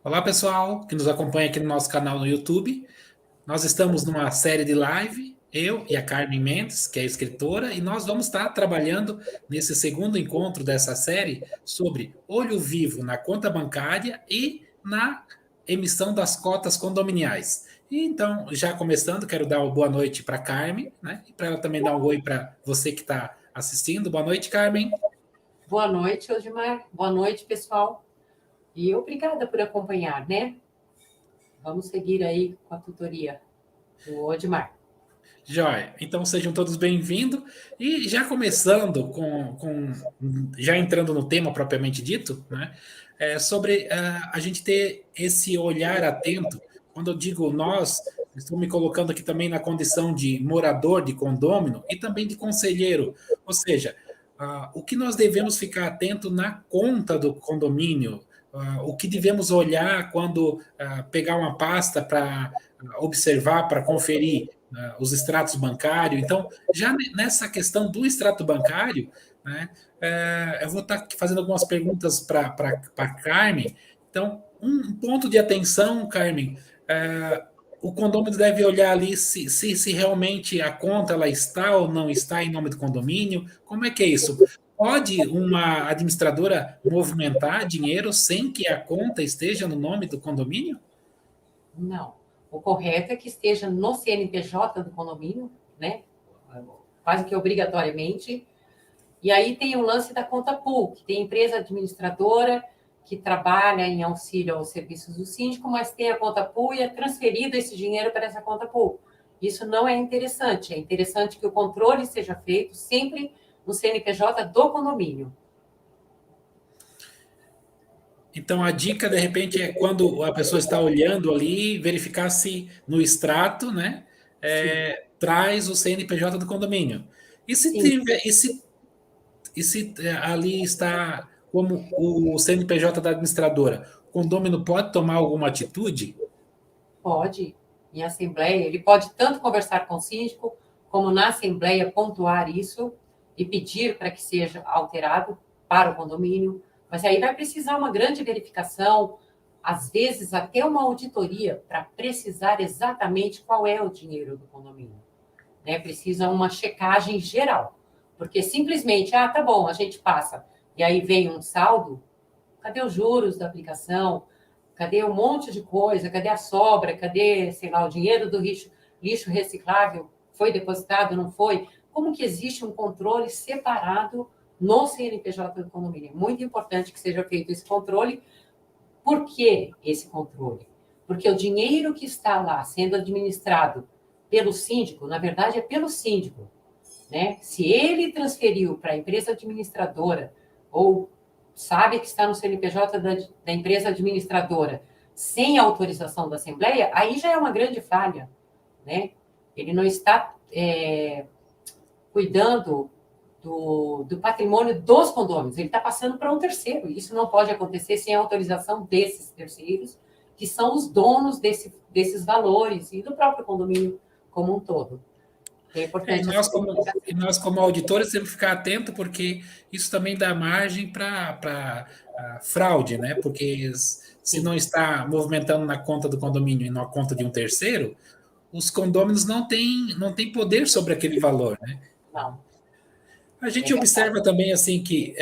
Olá, pessoal que nos acompanha aqui no nosso canal no YouTube. Nós estamos numa série de live, eu e a Carmen Mendes, que é escritora, e nós vamos estar trabalhando nesse segundo encontro dessa série sobre olho vivo na conta bancária e na emissão das cotas condominiais. E então, já começando, quero dar uma boa noite para a Carmen, né? E para ela também dar um oi para você que está assistindo. Boa noite, Carmen. Boa noite, Osmar. Boa noite, pessoal. E obrigada por acompanhar, né? Vamos seguir aí com a tutoria do Odmar. Joia, então sejam todos bem-vindos. E já começando já entrando no tema propriamente dito, né? Sobre a gente ter esse olhar atento. Quando eu digo nós, estou me colocando aqui também na condição de morador de condômino e também de conselheiro. Ou seja, o que nós devemos ficar atento na conta do condomínio, o que devemos olhar quando pegar uma pasta para observar, para conferir os extratos bancários. Então, já nessa questão do extrato bancário, né, eu vou estar fazendo algumas perguntas para a Carmen. Então, um ponto de atenção, Carmen, o condomínio deve olhar ali se realmente a conta ela está ou não está em nome do condomínio. Como é que é isso? Pode uma administradora movimentar dinheiro sem que a conta esteja no nome do condomínio? Não. O correto é que esteja no CNPJ do condomínio, né? Quase que obrigatoriamente. E aí tem o lance da conta pool, que tem empresa administradora que trabalha em auxílio aos serviços do síndico, mas tem a conta pool e é transferido esse dinheiro para essa conta pool. Isso não é interessante. É interessante que o controle seja feito sempre no CNPJ do condomínio. Então, a dica, de repente, é quando a pessoa está olhando ali, verificar se no extrato, né, Sim, traz o CNPJ do condomínio. E se sim, tiver, e se ali está como o CNPJ da administradora, o condomínio pode tomar alguma atitude? pode. Em assembleia, ele pode tanto conversar com o síndico, como na assembleia pontuar isso e pedir para que seja alterado para o condomínio. Mas aí vai precisar uma grande verificação, às vezes até uma auditoria, para precisar exatamente qual é o dinheiro do condomínio. Né? Precisa uma checagem geral. Porque simplesmente, tá bom, a gente passa, e aí vem um saldo, cadê os juros da aplicação? Cadê um monte de coisa? Cadê a sobra? Cadê, sei lá, o dinheiro do lixo reciclável? Foi depositado, não foi? Como que existe um controle separado no CNPJ do condomínio? É muito importante que seja feito esse controle. Por que esse controle? Porque o dinheiro que está lá sendo administrado pelo síndico, na verdade, é pelo síndico. Né? Se ele transferiu para a empresa administradora ou sabe que está no CNPJ da empresa administradora sem autorização da Assembleia, aí já é uma grande falha. Né? Ele não está cuidando do patrimônio dos condôminos, ele está passando para um terceiro. Isso não pode acontecer sem a autorização desses terceiros, que são os donos desses valores e do próprio condomínio como um todo. É E importante essa nós, comunicação. como auditores, temos que ficar atento, porque isso também dá margem para fraude, né? Porque se Sim, não está movimentando na conta do condomínio e na conta de um terceiro, os condôminos não têm poder sobre aquele valor, né? não, A é gente verdade. observa também assim que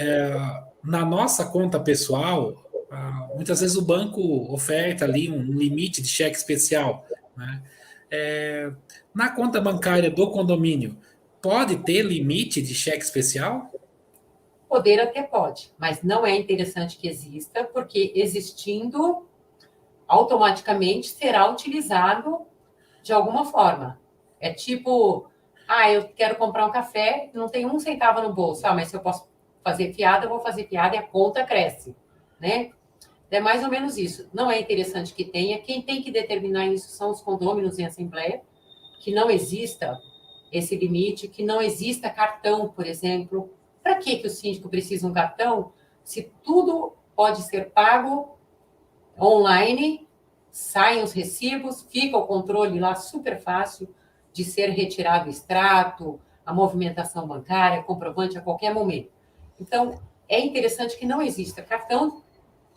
na nossa conta pessoal, muitas vezes o banco oferta ali um limite de cheque especial, né? É, na conta bancária do condomínio, pode ter limite de cheque especial? Poder até pode, mas não é interessante que exista, porque existindo, automaticamente será utilizado de alguma forma. É tipo, eu quero comprar um café, não tenho um centavo no bolso. Mas se eu posso fazer piada, eu vou fazer piada e a conta cresce, né? É mais ou menos isso. Não é interessante que tenha. Quem tem que determinar isso são os condôminos em assembleia, que não exista esse limite, que não exista cartão, por exemplo. Para que o síndico precisa de um cartão se tudo pode ser pago online, saem os recibos, fica o controle lá super fácil de ser retirado o extrato, a movimentação bancária, comprovante a qualquer momento. Então, é interessante que não exista cartão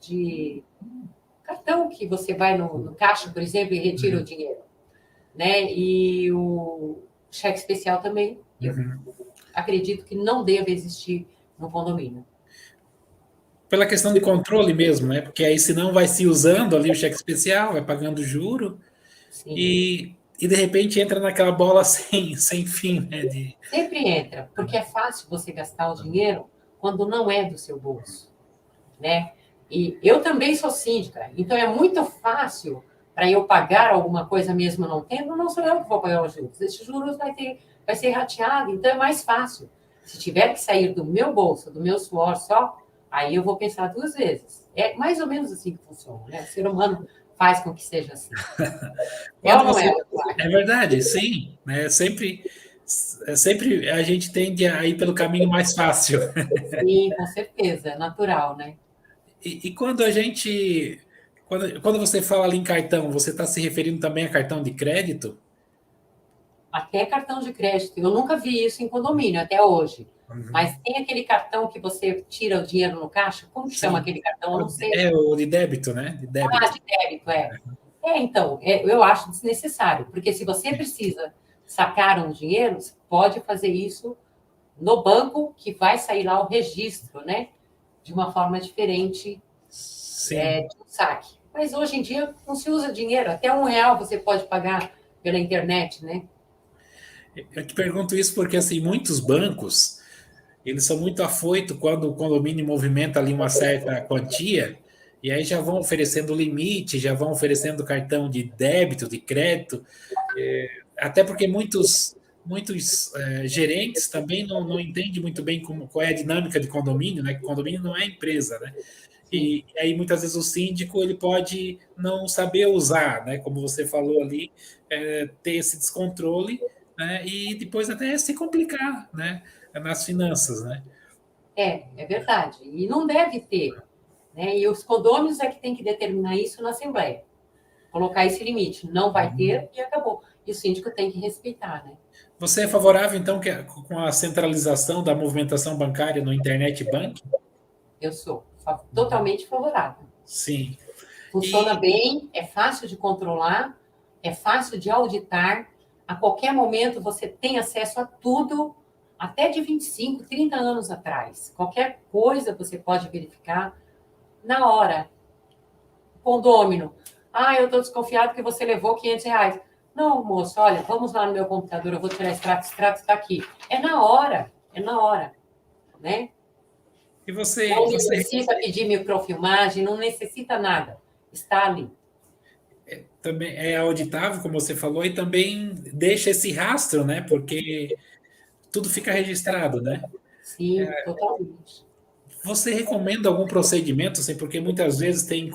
de cartão que você vai no caixa, por exemplo, e retira o dinheiro, né? E o cheque especial também, eu acredito que não deve existir no condomínio. Pela questão de controle mesmo, né? Porque aí senão vai se usando ali o cheque especial, vai pagando juro Sim. e de repente entra naquela bola sem fim, né? Sempre entra, porque é fácil você gastar o dinheiro quando não é do seu bolso, né? E eu também sou síndica, então é muito fácil para eu pagar alguma coisa mesmo não tendo, não sou eu que vou pagar os juros. Esses juros vai ser rateado, então é mais fácil. Se tiver que sair do meu bolso, do meu suor só, aí eu vou pensar duas vezes. É mais ou menos assim que funciona, né? O ser humano faz com que seja assim. É Quando ou não é, você. Eduardo? É verdade, sim, né? Sempre a gente tende a ir pelo caminho mais fácil. Sim, com certeza, é natural, né? E quando a gente. Quando você fala ali em cartão, você está se referindo também a cartão de crédito? Até cartão de crédito. Eu nunca vi isso em condomínio até hoje. Mas tem aquele cartão que você tira o dinheiro no caixa? Como que chama Sim. aquele cartão? Eu não sei. É o de débito, né? De Ah, débito. de débito, é. Então, eu acho desnecessário, porque se você precisa sacar um dinheiro, você pode fazer isso no banco, que vai sair lá o registro, né? De uma forma diferente Sim. de um saque. Mas hoje em dia não se usa dinheiro, até R$ 1 você pode pagar pela internet, né? Eu te pergunto isso porque, assim, muitos bancos, eles são muito afoitos quando o condomínio movimenta ali uma certa quantia, e aí já vão oferecendo limite, já vão oferecendo cartão de débito, de crédito, até porque muitos gerentes também não entendem muito bem qual é a dinâmica de condomínio, né? Que condomínio não é empresa, né? Sim. E aí muitas vezes o síndico ele pode não saber usar, né? Como você falou ali, ter esse descontrole, né? E depois até se complicar, né? Nas finanças, né? É verdade. E não deve ter, né? E os condôminos é que tem que determinar isso na Assembleia. Colocar esse limite. Não vai ter e acabou. E o síndico tem que respeitar, né? Você é favorável então com a centralização da movimentação bancária no internet banking? Eu sou totalmente favorável. Sim. Funciona E bem, é fácil de controlar, é fácil de auditar. A qualquer momento você tem acesso a tudo, até de 25, 30 anos atrás. Qualquer coisa você pode verificar na hora. Condômino. Ah, eu estou desconfiado que você levou R$ 500. Não, moço, olha, vamos lá no meu computador, eu vou tirar extrato está aqui. É na hora, né? e você, Não você necessita pedir microfilmagem, não necessita nada. Está ali. também é auditável, como você falou, e também deixa esse rastro, né? Porque tudo fica registrado, né? Sim, totalmente. Você recomenda algum procedimento, assim, porque muitas vezes tem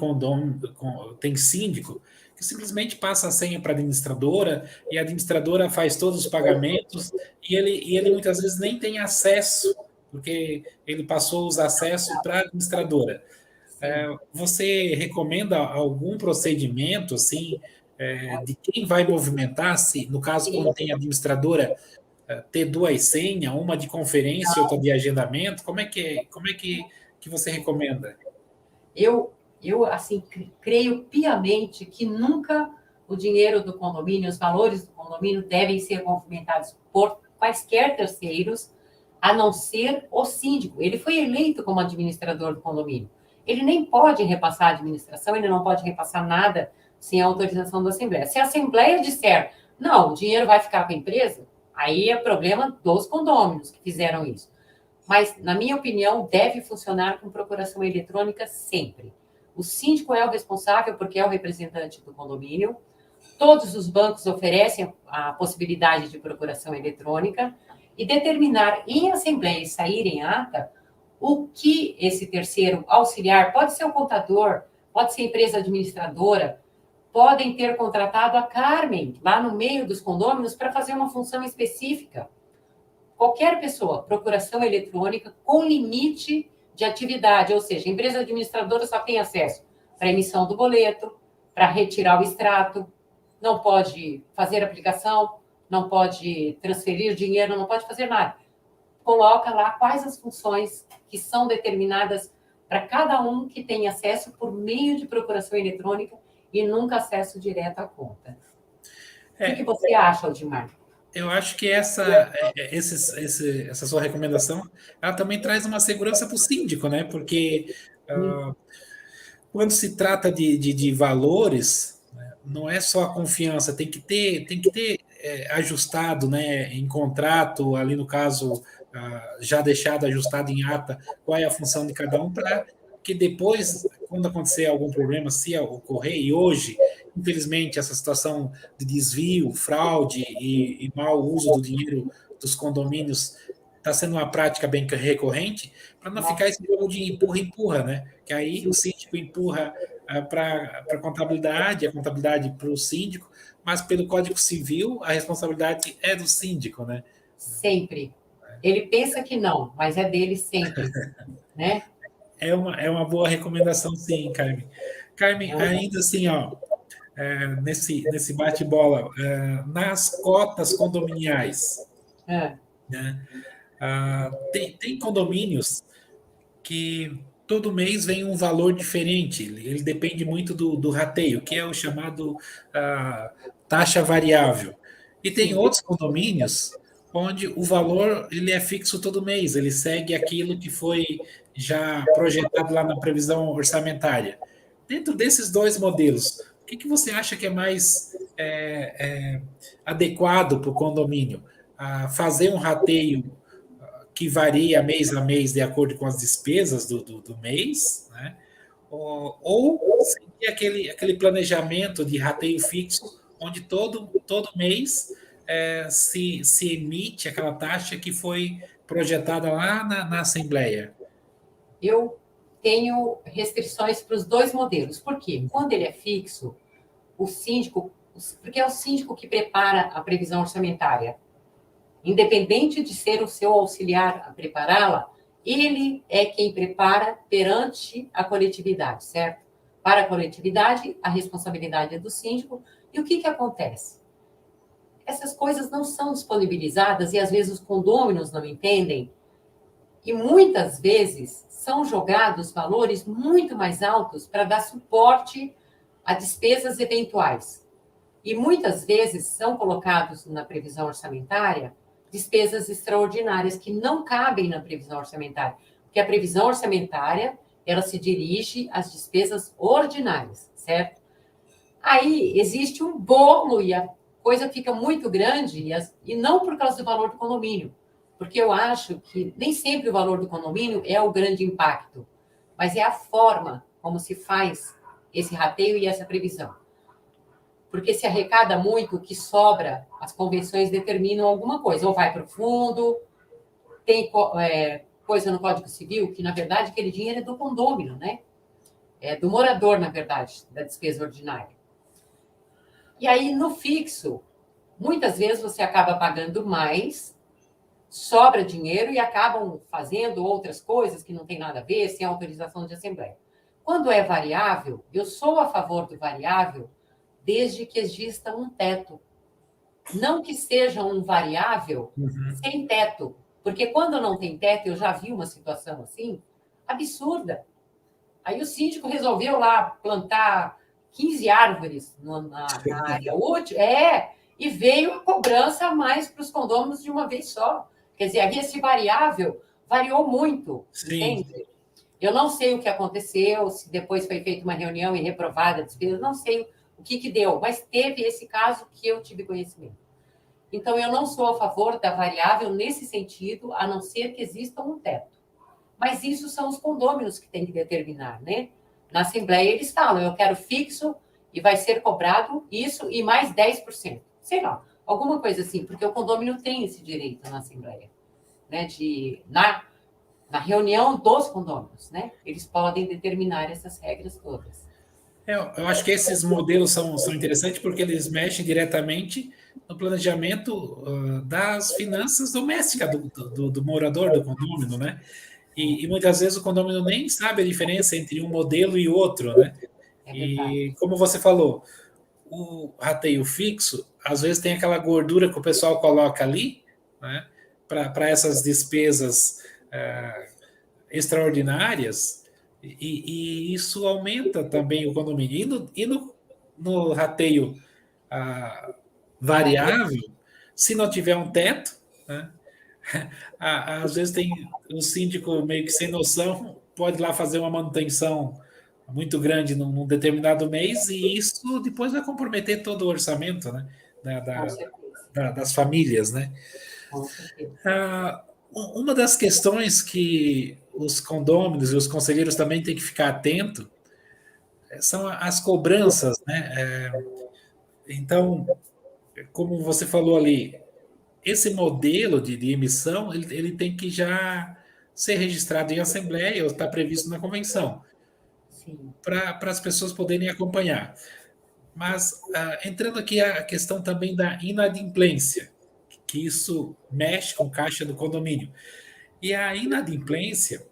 tem síndico que simplesmente passa a senha para a administradora e a administradora faz todos os pagamentos e ele muitas vezes nem tem acesso, porque ele passou os acessos para a administradora. Sim. Você recomenda algum procedimento, assim, de quem vai movimentar, se no caso, Sim. quando tem administradora, ter duas senhas, uma de conferência e outra de agendamento? Como é que você recomenda? Eu assim, creio piamente que nunca o dinheiro do condomínio, os valores do condomínio devem ser movimentados por quaisquer terceiros, a não ser o síndico. Ele foi eleito como administrador do condomínio. Ele nem pode repassar a administração, ele não pode repassar nada sem a autorização da Assembleia. Se a Assembleia disser, não, o dinheiro vai ficar com a empresa, aí é problema dos condôminos que fizeram isso. Mas, na minha opinião, deve funcionar com procuração eletrônica sempre. O síndico é o responsável porque é o representante do condomínio. Todos os bancos oferecem a possibilidade de procuração eletrônica e determinar em assembleia e sair em ata o que esse terceiro auxiliar, pode ser o contador, pode ser a empresa administradora, podem ter contratado a Carmen lá no meio dos condôminos para fazer uma função específica. Qualquer pessoa, procuração eletrônica com limite de atividade, ou seja, a empresa administradora só tem acesso para a emissão do boleto, para retirar o extrato, não pode fazer aplicação, não pode transferir dinheiro, não pode fazer nada. Coloca lá quais as funções que são determinadas para cada um que tem acesso por meio de procuração eletrônica e nunca acesso direto à conta. O que você acha, Aldimar? Eu acho que essa sua recomendação, ela também traz uma segurança para o síndico, né? Porque quando se trata de valores, né, não é só a confiança, tem que ter ajustado, né, em contrato, ali no caso, já deixado ajustado em ata, qual é a função de cada um, para que depois, quando acontecer algum problema, se ocorrer, e hoje, infelizmente, essa situação de desvio, fraude e mau uso do dinheiro dos condomínios está sendo uma prática bem recorrente, para não ficar esse jogo de empurra-empurra, né? Que aí o síndico empurra para a contabilidade para o síndico, mas pelo Código Civil a responsabilidade é do síndico, né? Sempre. Ele pensa que não, mas é dele sempre, né? É uma boa recomendação, sim, Carmen. Carmen, ainda assim, ó, nesse bate-bola, nas cotas condominiais, né? Tem condomínios que todo mês vem um valor diferente. Ele depende muito do rateio, que é o chamado taxa variável. E tem outros condomínios onde o valor ele é fixo todo mês, ele segue aquilo que foi já projetado lá na previsão orçamentária. Dentro desses dois modelos, o que você acha que é mais adequado para o condomínio? Fazer um rateio que varia mês a mês de acordo com as despesas do mês, né? Ou seguir aquele planejamento de rateio fixo, onde todo mês se emite aquela taxa que foi projetada lá na Assembleia. Eu tenho restrições para os dois modelos. Por quê? Quando ele é fixo, o síndico, porque é o síndico que prepara a previsão orçamentária. Independente de ser o seu auxiliar a prepará-la, ele é quem prepara perante a coletividade, certo? Para a coletividade, a responsabilidade é do síndico. E o que acontece? Essas coisas não são disponibilizadas e às vezes os condôminos não entendem. E muitas vezes são jogados valores muito mais altos para dar suporte a despesas eventuais. E muitas vezes são colocados na previsão orçamentária despesas extraordinárias que não cabem na previsão orçamentária. Porque a previsão orçamentária, ela se dirige às despesas ordinárias, certo? Aí existe um bolo e a coisa fica muito grande e não por causa do valor do condomínio. Porque eu acho que nem sempre o valor do condomínio é o grande impacto, mas é a forma como se faz esse rateio e essa previsão. Porque se arrecada muito, o que sobra, as convenções determinam alguma coisa. Ou vai para o fundo, tem coisa no Código Civil, que, na verdade, aquele dinheiro é do condômino, né? É do morador, na verdade, da despesa ordinária. E aí, no fixo, muitas vezes você acaba pagando mais, sobra dinheiro e acabam fazendo outras coisas que não tem nada a ver, sem autorização de Assembleia. Quando é variável, eu sou a favor do variável, desde que exista um teto. Não que seja um variável sem teto. Porque quando não tem teto, eu já vi uma situação assim, absurda. Aí o síndico resolveu lá plantar 15 árvores na área útil, e veio a cobrança a mais para os condôminos de uma vez só. Quer dizer, aí esse variável variou muito, entende? Eu não sei o que aconteceu, se depois foi feita uma reunião e reprovada a despesa, não sei o que deu, mas teve esse caso que eu tive conhecimento. Então, eu não sou a favor da variável nesse sentido, a não ser que exista um teto. Mas isso são os condôminos que têm que determinar, né? Na Assembleia, eles falam, eu quero fixo e vai ser cobrado isso e mais 10%. Sei lá, alguma coisa assim, porque o condômino tem esse direito na Assembleia, né? Na reunião dos condôminos, né? Eles podem determinar essas regras todas. Eu acho que esses modelos são interessantes porque eles mexem diretamente no planejamento das finanças domésticas do morador do condomínio, né? E muitas vezes o condomínio nem sabe a diferença entre um modelo e outro, né? E como você falou, o rateio fixo, às vezes tem aquela gordura que o pessoal coloca ali, né? Para essas despesas extraordinárias, E isso aumenta também o condomínio. No rateio variável, se não tiver um teto, né, às vezes tem um síndico meio que sem noção, pode lá fazer uma manutenção muito grande num determinado mês, e isso depois vai comprometer todo o orçamento, né, da, Com da, certeza, das famílias, né? com certeza. Uma das questões que os condôminos e os conselheiros também têm que ficar atento são as cobranças, né? Então, como você falou ali, esse modelo de emissão ele tem que já ser registrado em assembleia ou está previsto na convenção Sim. para as pessoas poderem acompanhar. Mas entrando aqui a questão também da inadimplência, que isso mexe com a caixa do condomínio. E a inadimplência,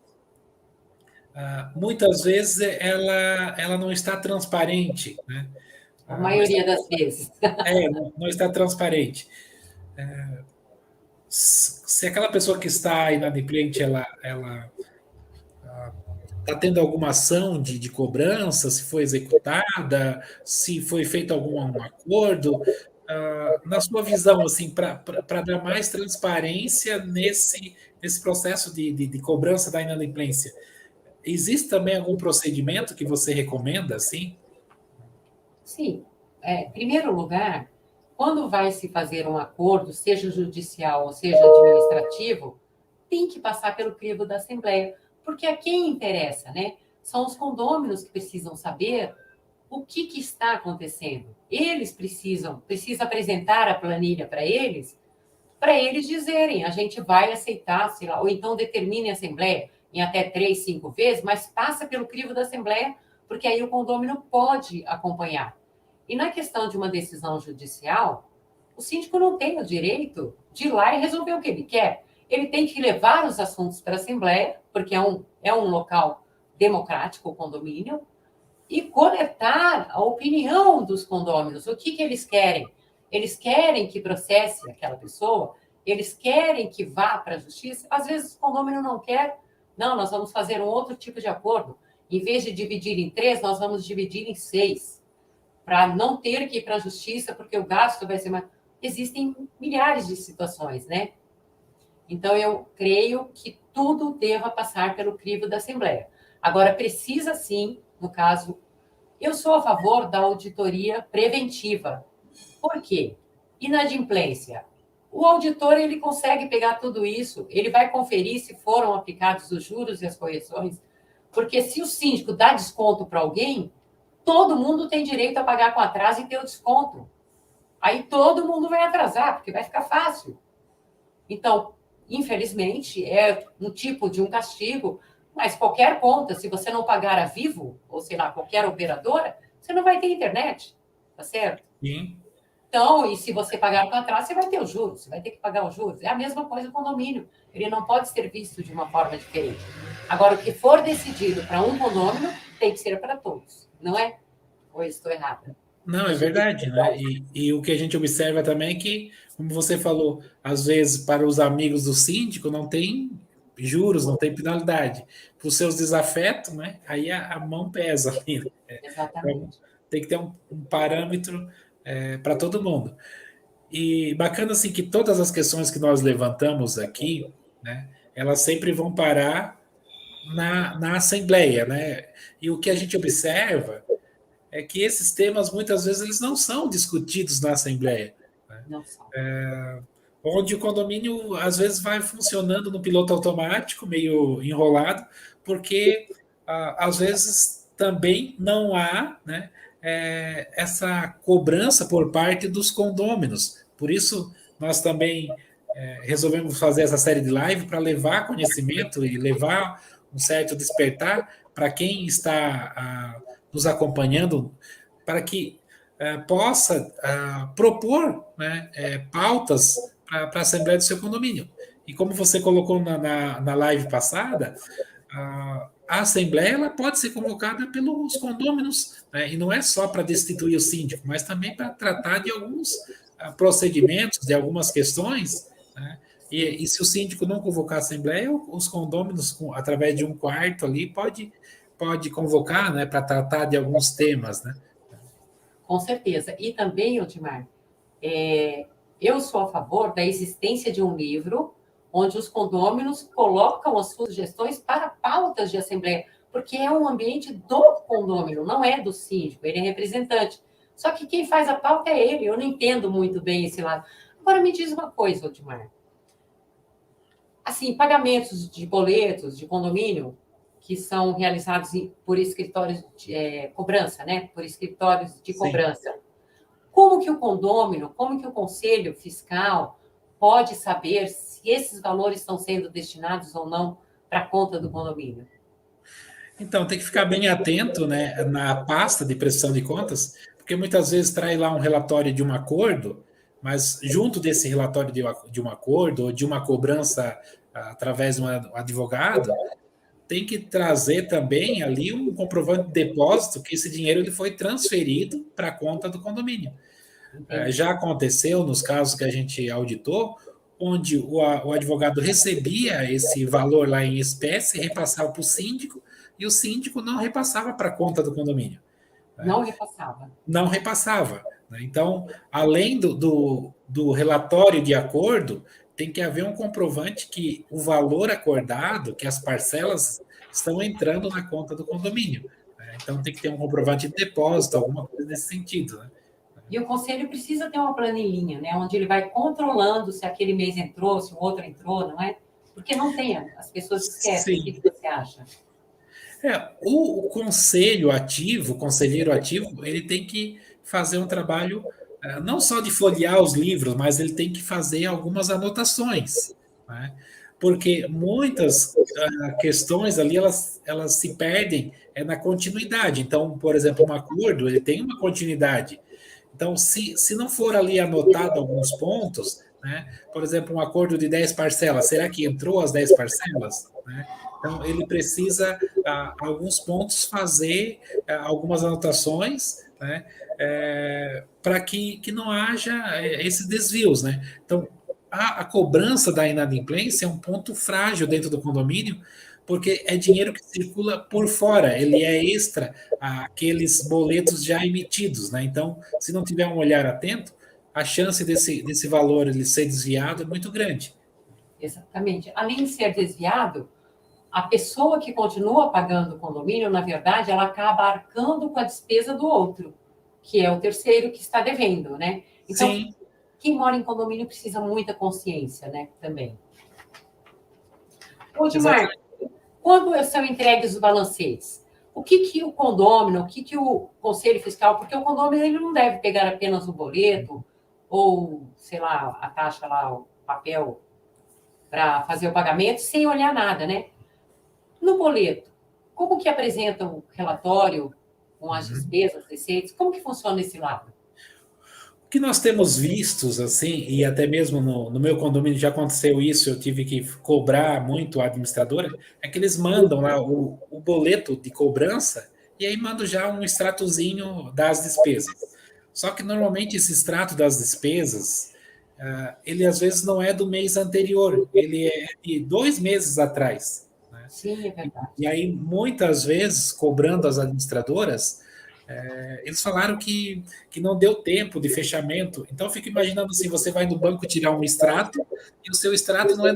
muitas vezes, ela não está transparente, né? A Não está, maioria das vezes. não está transparente. Se aquela pessoa que está inadimplente, ela está tendo alguma ação de cobrança, se foi executada, se foi feito algum acordo, na sua visão, assim, para dar mais transparência nesse processo de cobrança da inadimplência, existe também algum procedimento que você recomenda, assim? Sim. Em primeiro lugar, quando vai se fazer um acordo, seja judicial ou seja administrativo, tem que passar pelo crivo da Assembleia, porque a quem interessa, né? São os condôminos que precisam saber o que está acontecendo. Eles precisa apresentar a planilha para eles dizerem, a gente vai aceitar, sei lá, ou então determine a Assembleia em até 3, 5 vezes, mas passa pelo crivo da Assembleia, porque aí o condômino pode acompanhar. E na questão de uma decisão judicial, o síndico não tem o direito de ir lá e resolver o que ele quer. Ele tem que levar os assuntos para a Assembleia, porque é um local democrático, o condomínio, e coletar a opinião dos condôminos. O que eles querem? Eles querem que processe aquela pessoa? Eles querem que vá para a justiça? Às vezes o condômino não quer. Não, nós vamos fazer um outro tipo de acordo. Em vez de dividir em 3, nós vamos dividir em 6, para não ter que ir para a justiça, porque o gasto vai ser mais. Existem milhares de situações, né? Então, eu creio que tudo deva passar pelo crivo da Assembleia. Agora, precisa sim, no caso, eu sou a favor da auditoria preventiva. Por quê? Inadimplência. O auditor, ele consegue pegar tudo isso, ele vai conferir se foram aplicados os juros e as correções, porque se o síndico dá desconto para alguém, todo mundo tem direito a pagar com atraso e ter o desconto. Aí todo mundo vai atrasar, porque vai ficar fácil. Então, infelizmente, é um tipo de um castigo, mas qualquer conta, se você não pagar a Vivo, ou sei lá, qualquer operadora, você não vai ter internet, tá certo? Sim. Então, e se você pagar para trás, você vai ter os juros, você vai ter que pagar os juros. É a mesma coisa o condomínio, ele não pode ser visto de uma forma diferente. Agora, o que for decidido para um condomínio, tem que ser para todos, não é? Ou estou errada? Não, é verdade, né? E o que a gente observa também é que, como você falou, às vezes para os amigos do síndico não tem juros, não tem penalidade. Para os seus desafetos, né? Aí a mão pesa ali, né? Então, Exatamente. tem que ter um parâmetro para todo mundo. E bacana assim que todas as questões que nós levantamos aqui, né? Elas sempre vão parar na Assembleia, né? E o que a gente observa é que esses temas muitas vezes eles não são discutidos na Assembleia, né? Não são. Onde o condomínio às vezes vai funcionando no piloto automático, meio enrolado, porque às vezes também não há, né, essa cobrança por parte dos condôminos. Por isso nós também resolvemos fazer essa série de live para levar conhecimento e levar um certo despertar para quem está nos acompanhando, para que possa propor, né, pautas para a Assembleia do seu condomínio. E como você colocou na live passada, a Assembleia ela pode ser convocada pelos condôminos, né, e não é só para destituir o síndico, mas também para tratar de alguns procedimentos, de algumas questões, né, e se o síndico não convocar a Assembleia, os condôminos, através de um quarto ali, pode pode convocar, né, para tratar de alguns temas, né? Com certeza. E também, Odmar, eu sou a favor da existência de um livro onde os condôminos colocam as suas sugestões para pautas de assembleia, porque é um ambiente do condômino, não é do síndico, ele é representante. Só que quem faz a pauta é ele, eu não entendo muito bem esse lado. Agora, me diz uma coisa, Odmar. Assim, pagamentos de boletos de condomínio que são realizados por escritórios de cobrança, né? Por escritórios de cobrança. Sim. Como que o condômino, como que o conselho fiscal pode saber se esses valores estão sendo destinados ou não para a conta do condomínio? Então, tem que ficar bem atento, né, na pasta de prestação de contas, porque muitas vezes traz lá um relatório de um acordo, mas junto desse relatório de um acordo ou de uma cobrança através de um advogado, tem que trazer também ali um comprovante de depósito que esse dinheiro ele foi transferido para a conta do condomínio. Já aconteceu nos casos que a gente auditou, onde o advogado recebia esse valor lá em espécie, repassava para o síndico, e o síndico não repassava para a conta do condomínio. Não repassava. Não repassava. Então, além do relatório de acordo, tem que haver um comprovante que o valor acordado, que as parcelas estão entrando na conta do condomínio. Então, tem que ter um comprovante de depósito, alguma coisa nesse sentido, né? E o conselho precisa ter uma planilhinha, né? Onde ele vai controlando se aquele mês entrou, se o outro entrou, não é? Porque não tem, as pessoas esquecem. Sim. O que você acha? O conselheiro ativo, ele tem que fazer um trabalho não só de folhear os livros, mas ele tem que fazer algumas anotações, né? Porque muitas questões ali, elas se perdem na continuidade. Então, por exemplo, um acordo, ele tem uma continuidade. Então, se não for ali anotado alguns pontos, né? Por exemplo, um acordo de 10 parcelas, será que entrou as 10 parcelas? Né? Então, ele precisa, alguns pontos, fazer algumas anotações, né? Para que não haja esses desvios, né? Então, a cobrança da inadimplência é um ponto frágil dentro do condomínio, porque é dinheiro que circula por fora, ele é extra àqueles boletos já emitidos, né? Então, se não tiver um olhar atento, a chance desse valor ele ser desviado é muito grande. Exatamente. Além de ser desviado, a pessoa que continua pagando o condomínio, na verdade, ela acaba arcando com a despesa do outro, que é o terceiro que está devendo, né? Então, sim, quem mora em condomínio precisa muita consciência, né? Também. Odmar, quando são entregues os balancetes, o que o condômino, o que o conselho fiscal, porque o condômino ele não deve pegar apenas o boleto ou, sei lá, a taxa lá, o papel para fazer o pagamento sem olhar nada, né? No boleto, como que apresenta o relatório com as despesas, receitas? Como que funciona esse lado? O que nós temos vistos, assim, e até mesmo no meu condomínio já aconteceu isso, eu tive que cobrar muito a administradora, é que eles mandam lá o boleto de cobrança e aí mandam já um extratozinho das despesas. Só que normalmente esse extrato das despesas, ele às vezes não é do mês anterior, ele é de 2 meses atrás. Né? Sim, é verdade. E aí, muitas vezes, cobrando as administradoras, eles falaram que não deu tempo de fechamento. Então, eu fico imaginando assim, você vai no banco tirar um extrato e o seu extrato não é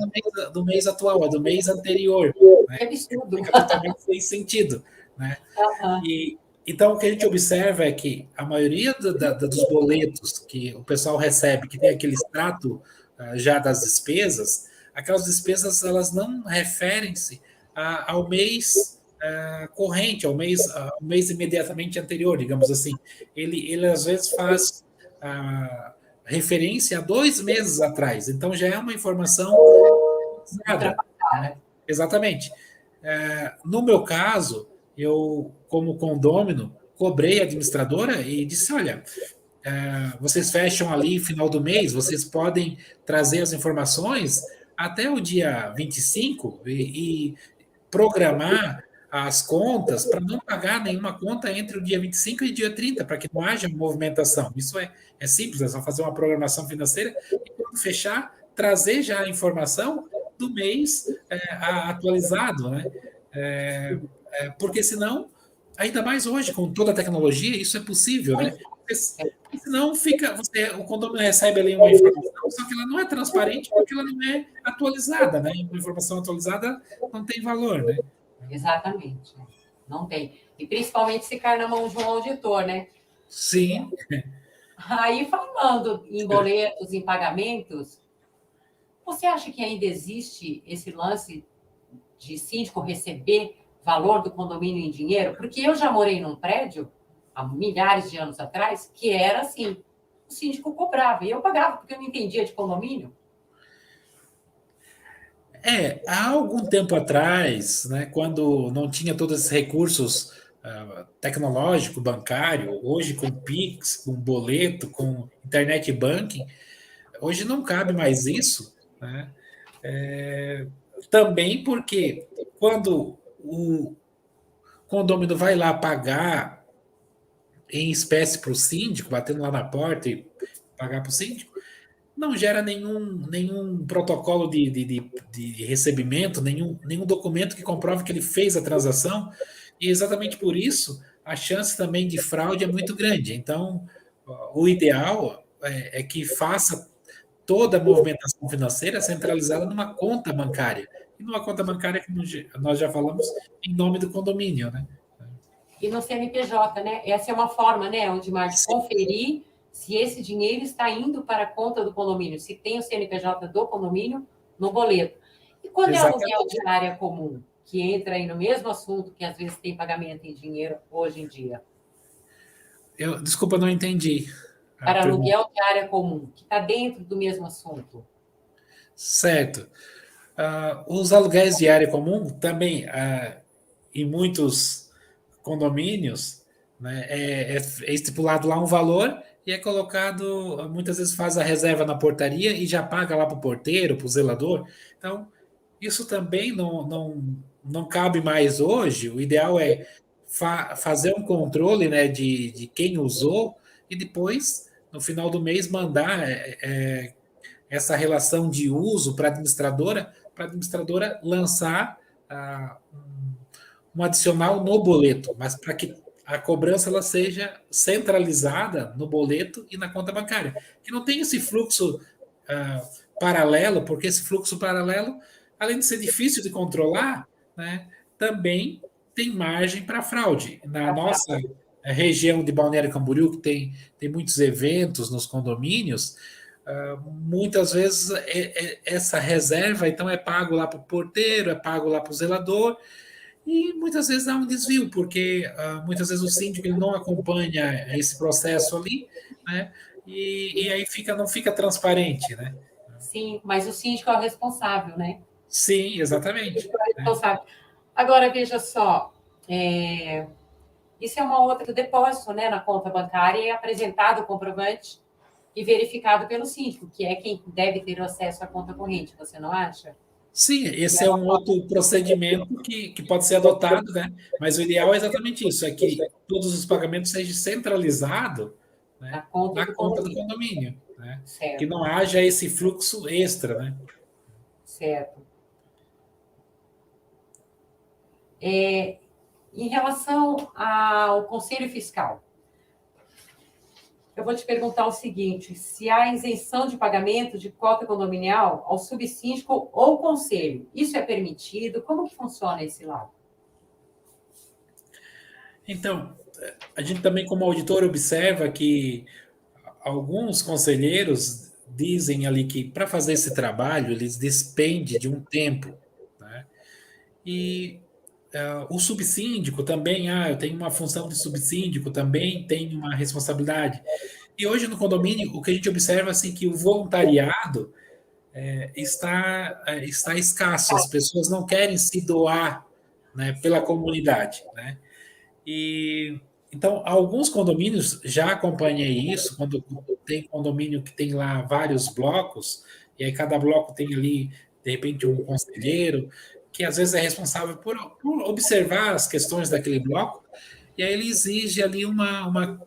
do mês atual, é do mês anterior. Né? Que absurdo. Fica totalmente sem sentido. Né? Então, o que a gente observa é que a maioria dos boletos que o pessoal recebe, que tem aquele extrato já das despesas, aquelas despesas elas não referem-se ao mês corrente, ao mês imediatamente anterior, digamos assim. Ele às vezes faz referência a 2 meses atrás, então já é uma informação nada. Né? Exatamente. No meu caso, eu, como condômino, cobrei a administradora e disse, olha, vocês fecham ali final do mês, vocês podem trazer as informações até o dia 25 e programar as contas para não pagar nenhuma conta entre o dia 25 e o dia 30, para que não haja movimentação. Isso é simples, é só fazer uma programação financeira e quando fechar, trazer já a informação do mês atualizado, né? Porque senão, ainda mais hoje, com toda a tecnologia, isso é possível, né? Porque senão o condomínio recebe ali uma informação, só que ela não é transparente porque ela não é atualizada, né? Uma informação atualizada não tem valor, né? Exatamente. Não tem. E principalmente se cai na mão de um auditor, né? Sim. Aí, falando em boletos, em pagamentos, você acha que ainda existe esse lance de síndico receber valor do condomínio em dinheiro? Porque eu já morei num prédio, há milhares de anos atrás, que era assim, o síndico cobrava, e eu pagava, porque eu não entendia de condomínio. Há algum tempo atrás, né, quando não tinha todos esses recursos tecnológico, bancário, hoje com Pix, com boleto, com internet banking, hoje não cabe mais isso, né? Também porque quando o condomínio vai lá pagar em espécie para o síndico, batendo lá na porta e pagar para o síndico, não gera nenhum protocolo de recebimento, nenhum documento que comprove que ele fez a transação, e exatamente por isso a chance também de fraude é muito grande. Então, o ideal é que faça toda a movimentação financeira centralizada numa conta bancária. E numa conta bancária que nós já falamos em nome do condomínio, né? E no CNPJ, né? Essa é uma forma, né, Ondimar, de conferir se esse dinheiro está indo para a conta do condomínio, se tem o CNPJ do condomínio no boleto. E quando é aluguel Exatamente. de área comum, que entra aí no mesmo assunto, que às vezes tem pagamento em dinheiro hoje em dia? Desculpa, não entendi a Para pergunta. aluguel de área comum, que está dentro do mesmo assunto. Certo. Os aluguéis de área comum também, em muitos condomínios, né, é estipulado lá um valor e é colocado, muitas vezes faz a reserva na portaria e já paga lá para o porteiro, para o zelador. Então, isso também não cabe mais hoje. O ideal é fazer um controle, né, de quem usou e depois, no final do mês, mandar essa relação de uso para a administradora lançar um adicional no boleto, mas para que a cobrança ela seja centralizada no boleto e na conta bancária. Que não tem esse fluxo ah, paralelo, porque esse fluxo paralelo, além de ser difícil de controlar, né, também tem margem para fraude. Na nossa região de Balneário Camboriú, que tem muitos eventos nos condomínios, muitas vezes essa reserva então é pago lá para o porteiro, é pago lá para o zelador, e muitas vezes há um desvio, porque muitas vezes o síndico ele não acompanha esse processo ali, né? E aí não fica transparente, né? Sim, mas o síndico é o responsável, né? Sim, exatamente. Né? Responsável. Agora, veja só, isso é uma outra, o depósito, né, na conta bancária é apresentado o comprovante e verificado pelo síndico, que é quem deve ter acesso à conta corrente, você não acha? Sim, esse é um outro procedimento que pode ser adotado, né? Mas o ideal é exatamente isso, é que todos os pagamentos sejam centralizados, Na né, conta na do conta do condomínio. condomínio, né? Que Certo, não haja esse fluxo extra, né? certo. Em relação ao Conselho Fiscal, eu vou te perguntar o seguinte: se há isenção de pagamento de cota condominial ao subsíndico ou conselho, isso é permitido? Como que funciona esse lado? Então, a gente também, como auditor, observa que alguns conselheiros dizem ali que para fazer esse trabalho eles despendem de um tempo, né? E o subsíndico também, eu tenho uma função de subsíndico, também tem uma responsabilidade. E hoje no condomínio, o que a gente observa é assim, que o voluntariado está escasso, as pessoas não querem se doar, né, pela comunidade, né? E então, alguns condomínios já acompanhei isso, quando tem condomínio que tem lá vários blocos, e aí cada bloco tem ali, de repente, um conselheiro, que às vezes é responsável por observar as questões daquele bloco, e aí ele exige ali uma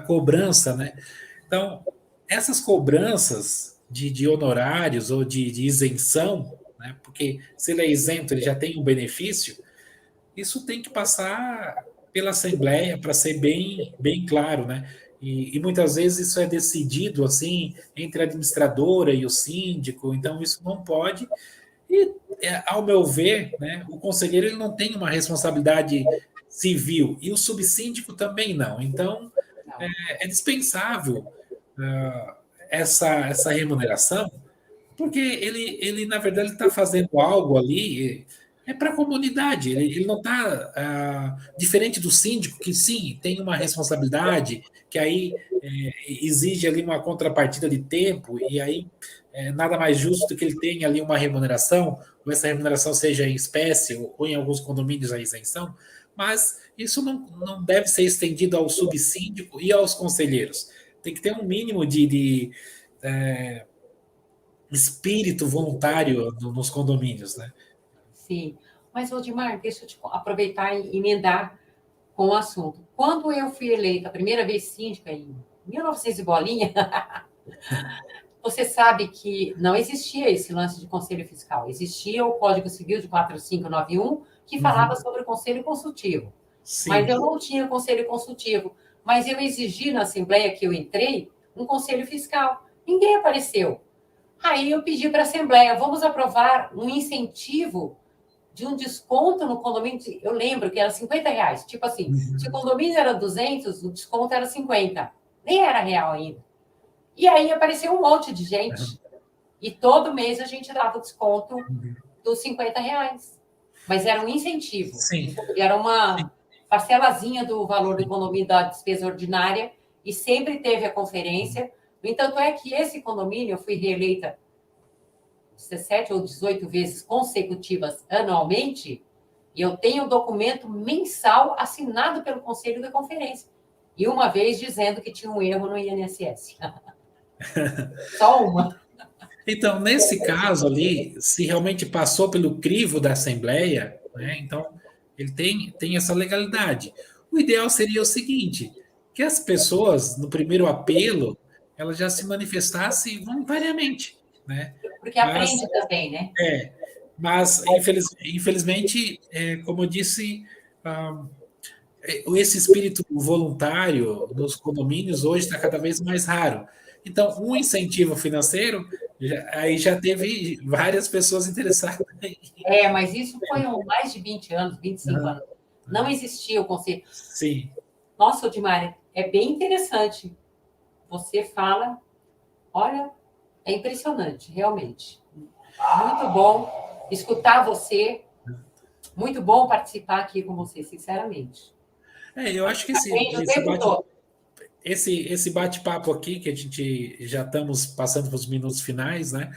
cobrança, né? Então, essas cobranças de honorários ou de isenção, né? Porque se ele é isento, ele já tem um benefício, isso tem que passar pela Assembleia para ser bem claro, né? E muitas vezes isso é decidido assim entre a administradora e o síndico, então isso não pode. E, ao meu ver, né, o conselheiro ele não tem uma responsabilidade civil e o subsíndico também não. Então, Não. é dispensável essa remuneração, porque ele na verdade, está fazendo algo ali para a comunidade. Ele não está diferente do síndico, que sim, tem uma responsabilidade, que aí exige ali uma contrapartida de tempo, e aí nada mais justo do que ele tenha ali uma remuneração, ou essa remuneração seja em espécie, ou em alguns condomínios a isenção, mas isso não deve ser estendido ao subsíndico e aos conselheiros. Tem que ter um mínimo de espírito voluntário nos condomínios, né? Sim. Mas, Odimar, deixa eu te aproveitar e emendar com o assunto. Quando eu fui eleita a primeira vez síndica, em 1900 e bolinha, você sabe que não existia esse lance de conselho fiscal. Existia o Código Civil de 4591, que falava sobre o conselho consultivo. Mas Sim. eu não tinha conselho consultivo. Mas eu exigi na Assembleia que eu entrei um conselho fiscal. Ninguém apareceu. Aí eu pedi para a Assembleia, vamos aprovar um incentivo de um desconto no condomínio. Eu lembro que era R$ 50. Tipo assim, se o condomínio era 200, o desconto era 50. Nem era real ainda. E aí apareceu um monte de gente. E todo mês a gente dava o desconto dos R$ 50. Mas era um incentivo. Sim. Era uma parcelazinha do valor do condomínio da despesa ordinária. E sempre teve a conferência. No entanto, é que esse condomínio, eu fui reeleita 17 ou 18 vezes consecutivas anualmente, e eu tenho um documento mensal assinado pelo Conselho da Conferência. E uma vez dizendo que tinha um erro no INSS. Só uma. Então, nesse caso ali, se realmente passou pelo crivo da Assembleia, né, então ele tem essa legalidade. O ideal seria o seguinte, que as pessoas, no primeiro apelo, elas já se manifestassem voluntariamente, né? Porque Mas, aprende também, né? mas infelizmente, como eu disse, ah, esse espírito voluntário nos condomínios hoje está cada vez mais raro. Então, um incentivo financeiro, aí já teve várias pessoas interessadas. Mas isso foi há mais de 20 anos, 25 anos. Não existia o conselho. Sim. Nossa, Odimar, é bem interessante. Você fala, olha, é impressionante, realmente. Muito bom escutar você. Muito bom participar aqui com você, sinceramente. Eu acho que Aprende o tempo todo. esse bate-papo aqui, que a gente já estamos passando para os minutos finais, né?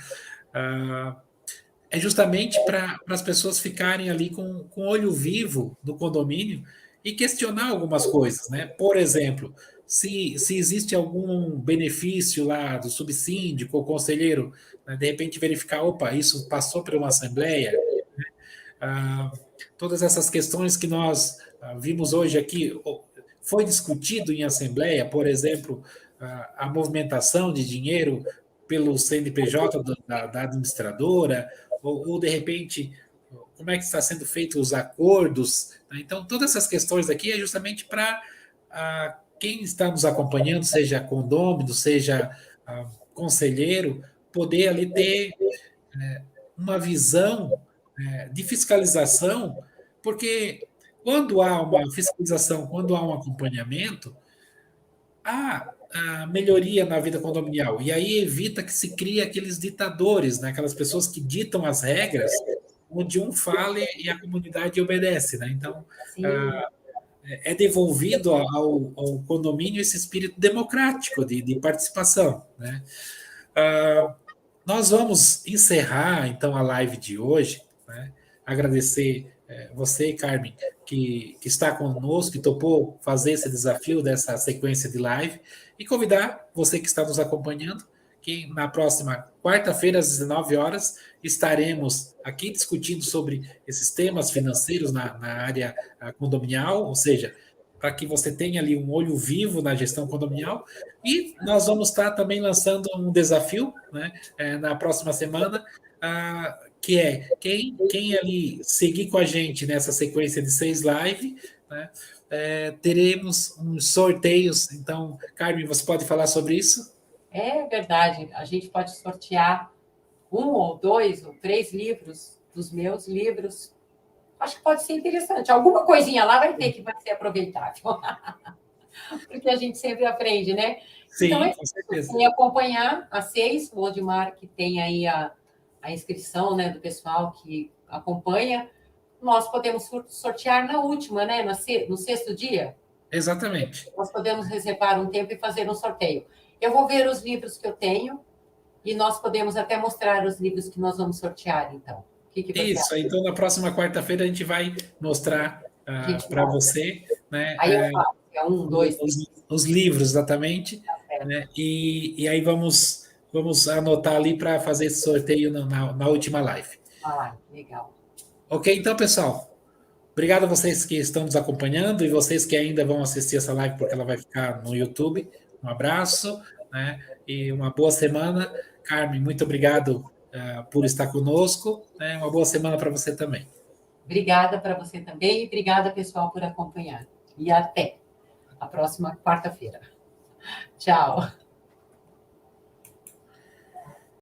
É justamente para as pessoas ficarem ali com olho vivo no condomínio e questionar algumas coisas, né? Por exemplo, se existe algum benefício lá do subsíndico ou conselheiro, né, de repente verificar, opa, isso passou por uma assembleia, né? Todas essas questões que nós vimos hoje aqui, foi discutido em assembleia, por exemplo, a movimentação de dinheiro pelo CNPJ da administradora, ou de repente, como é que está sendo feito os acordos. Né? Então, todas essas questões aqui é justamente para quem está nos acompanhando, seja condômino, seja conselheiro, poder ali ter uma visão de fiscalização, porque quando há uma fiscalização, quando há um acompanhamento, há a melhoria na vida condominial. E aí evita que se crie aqueles ditadores, né? Aquelas pessoas que ditam as regras, onde um fala e a comunidade obedece. Né? Então, é devolvido ao condomínio esse espírito democrático de participação. Né? Nós vamos encerrar, então, a live de hoje. Né? Agradecer você, Carmen, que está conosco, que topou fazer esse desafio dessa sequência de live, e convidar você que está nos acompanhando, que na próxima quarta-feira, às 19 horas, estaremos aqui discutindo sobre esses temas financeiros na área condominial, ou seja, para que você tenha ali um olho vivo na gestão condominial, e nós vamos estar também lançando um desafio, né, na próxima semana, que é quem ali seguir com a gente nessa sequência de 6 lives, né, teremos uns sorteios. Então, Carmen, você pode falar sobre isso? É verdade, a gente pode sortear 1 ou 2 ou 3 livros dos meus livros. Acho que pode ser interessante. Alguma coisinha lá vai ter que vai ser aproveitável, porque a gente sempre aprende, né? Então, Sim, com certeza. quem acompanhar a 6, o Odmar, que tem aí a inscrição, né, do pessoal que acompanha, nós podemos sortear na última, né, no sexto dia. Exatamente. Nós podemos reservar um tempo e fazer um sorteio. Eu vou ver os livros que eu tenho e nós podemos até mostrar os livros que nós vamos sortear, então. O que você Isso, acha? então na próxima quarta-feira a gente vai mostrar A gente para mostra. você, né, Aí eu falo, é 1, 2, 3, os livros exatamente, né, e aí vamos anotar ali para fazer esse sorteio na última live. ah, legal. Ok, então, pessoal, obrigado a vocês que estão nos acompanhando e vocês que ainda vão assistir essa live porque ela vai ficar no YouTube. Um abraço, né, e uma boa semana. Carmen, muito obrigado por estar conosco, né, uma boa semana para você também. Obrigada para você também e obrigada, pessoal, por acompanhar. E até a próxima quarta-feira. Tchau.